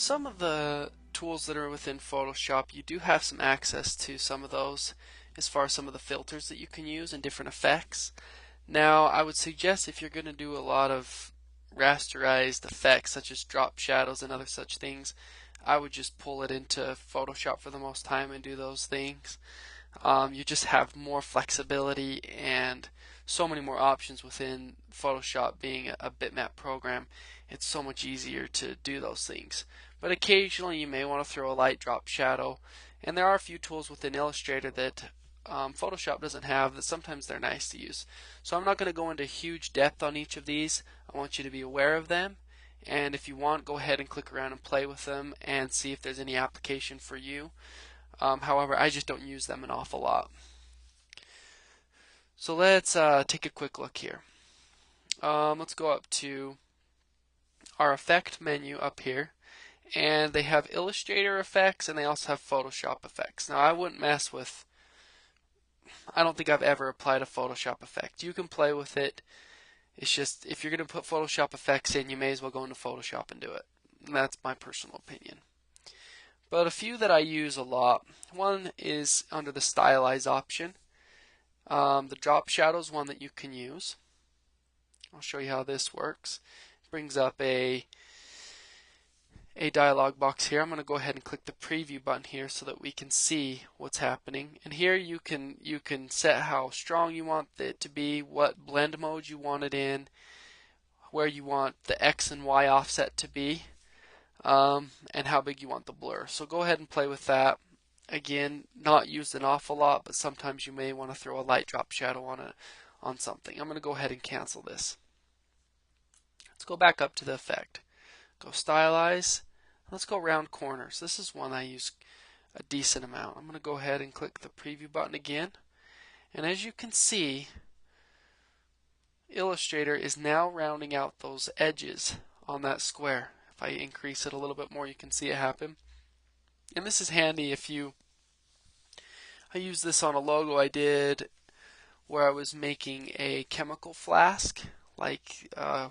some of the tools that are within Photoshop, you do have some access to some of those as far as some of the filters that you can use and different effects. Now, I would suggest if you're going to do a lot of rasterized effects such as drop shadows and other such things, I would just pull it into Photoshop for the most time and do those things. You just have more flexibility and so many more options within Photoshop being a bitmap program. It's so much easier to do those things. But occasionally you may want to throw a light drop shadow, and there are a few tools within Illustrator that Photoshop doesn't have that sometimes they're nice to use. So I'm not going to go into huge depth on each of these. I want you to be aware of them, and if you want, go ahead and click around and play with them and see if there's any application for you. However, I just don't use them an awful lot. So let's take a quick look here. Let's go up to our effect menu up here, and they have Illustrator effects and they also have Photoshop effects. Now I wouldn't mess with, I don't think I've ever applied a Photoshop effect. You can play with it. It's just if you're going to put Photoshop effects in, you may as well go into Photoshop and do it. And that's my personal opinion. But a few that I use a lot, one is under the stylize option. The drop shadow is one that you can use. I'll show you how this works. It brings up a dialog box here. I'm going to go ahead and click the preview button here so that we can see what's happening. And here you can set how strong you want it to be, what blend mode you want it in, where you want the X and Y offset to be, and how big you want the blur. So go ahead and play with that. Again, not used an awful lot, but sometimes you may want to throw a light drop shadow on something. I'm going to go ahead and cancel this. Let's go back up to the effect. Go stylize. Let's go round corners. This is one I use a decent amount. I'm going to go ahead and click the preview button again. And as you can see, Illustrator is now rounding out those edges on that square. If I increase it a little bit more, you can see it happen. And this is handy if I used this on a logo I did where I was making a chemical flask like a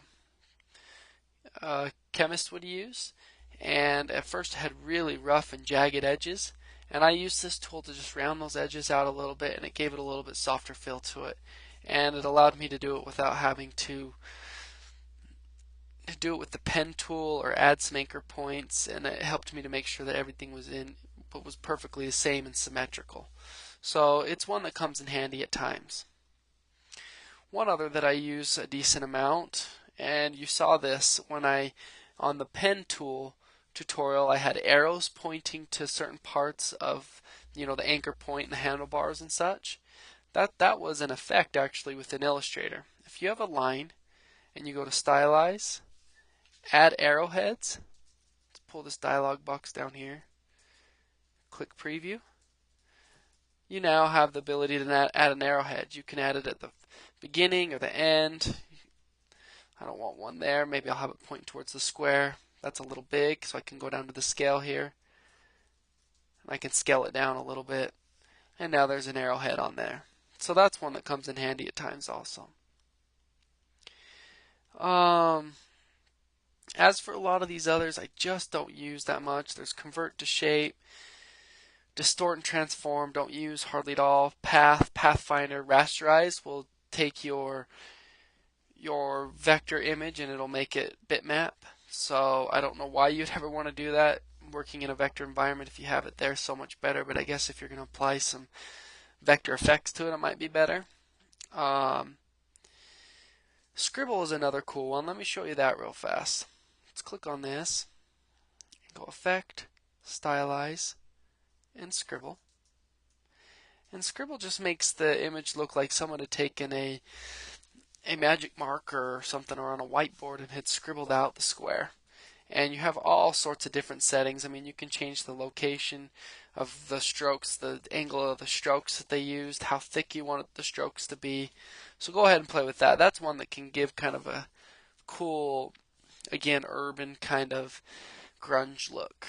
chemist would use, and at first it had really rough and jagged edges, and I used this tool to just round those edges out a little bit, and it gave it a little bit softer feel to it, and it allowed me to do it without having to do it with the pen tool or add some anchor points, and it helped me to make sure that everything was perfectly the same and symmetrical. So it's one that comes in handy at times. One other that I use a decent amount, and you saw this when on the pen tool tutorial, I had arrows pointing to certain parts of the anchor point and the handlebars and such. That was an effect actually within Illustrator. If you have a line and you go to stylize, add arrowheads, let's pull this dialog box down here, click preview. You now have the ability to add an arrowhead. You can add it at the beginning or the end. I don't want one there. Maybe I'll have it point towards the square. That's a little big, so I can go down to the scale here. And I can scale it down a little bit. And now there's an arrowhead on there. So that's one that comes in handy at times also. As for a lot of these others, I just don't use that much. There's convert to shape, distort and transform, don't use hardly at all. Pathfinder, rasterize will take your vector image and it'll make it bitmap. So I don't know why you'd ever want to do that. Working in a vector environment, if you have it there, so much better. But I guess if you're going to apply some vector effects to it, it might be better. Scribble is another cool one. Let me show you that real fast. Let's click on this, go Effect, Stylize, and Scribble. And Scribble just makes the image look like someone had taken a magic marker or something or on a whiteboard and had scribbled out the square. And you have all sorts of different settings. I mean, you can change the location of the strokes, the angle of the strokes that they used, how thick you want the strokes to be. So go ahead and play with that. That's one that can give kind of a cool, again, urban kind of grunge look.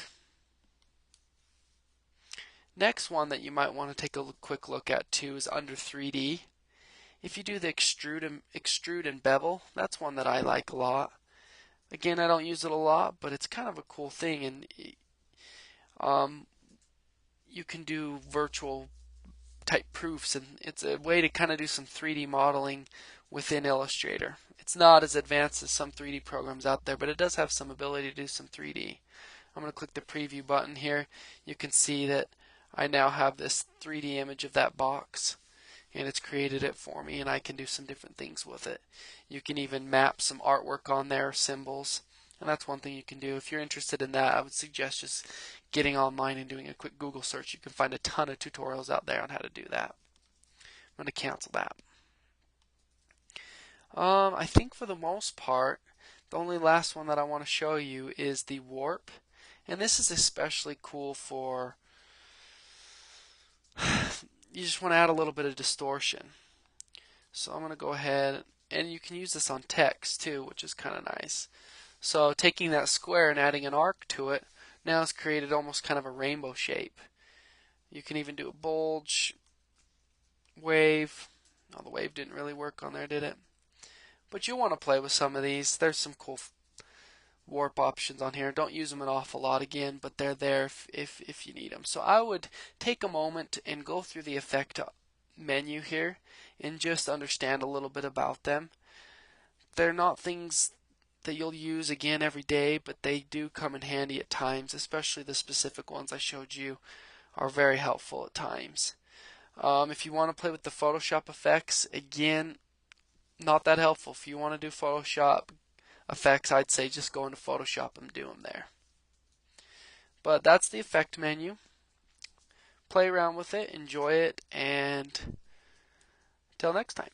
Next one that you might want to take a quick look at too is under 3D. If you do the extrude and bevel, that's one that I like a lot. Again, I don't use it a lot, but it's kind of a cool thing, and um, you can do virtual type proofs, and it's a way to kind of do some 3D modeling within Illustrator. It's not as advanced as some 3D programs out there, but it does have some ability to do some 3D. I'm going to click the preview button here. You can see that I now have this 3D image of that box, and it's created it for me, and I can do some different things with it. You can even map some artwork on there, symbols, and that's one thing you can do. If you're interested in that, I would suggest just getting online and doing a quick Google search. You can find a ton of tutorials out there on how to do that. I'm going to cancel that. I think for the most part, the only last one that I want to show you is the warp. And this is especially cool for you just want to add a little bit of distortion. So I'm going to go ahead, and you can use this on text too, which is kind of nice. So taking that square and adding an arc to it, now it's created almost kind of a rainbow shape. You can even do a bulge, wave. Oh, the wave didn't really work on there, did it? But you want to play with some of these. There's some cool warp options on here. Don't use them an awful lot again, but they're there if you need them. So I would take a moment and go through the effect menu here and just understand a little bit about them. They're not things that you'll use again every day, but they do come in handy at times, especially the specific ones I showed you are very helpful at times. If you want to play with the Photoshop effects, again, not that helpful. If you want to do Photoshop effects, I'd say just go into Photoshop and do them there. But that's the effect menu. Play around with it, enjoy it, and until next time.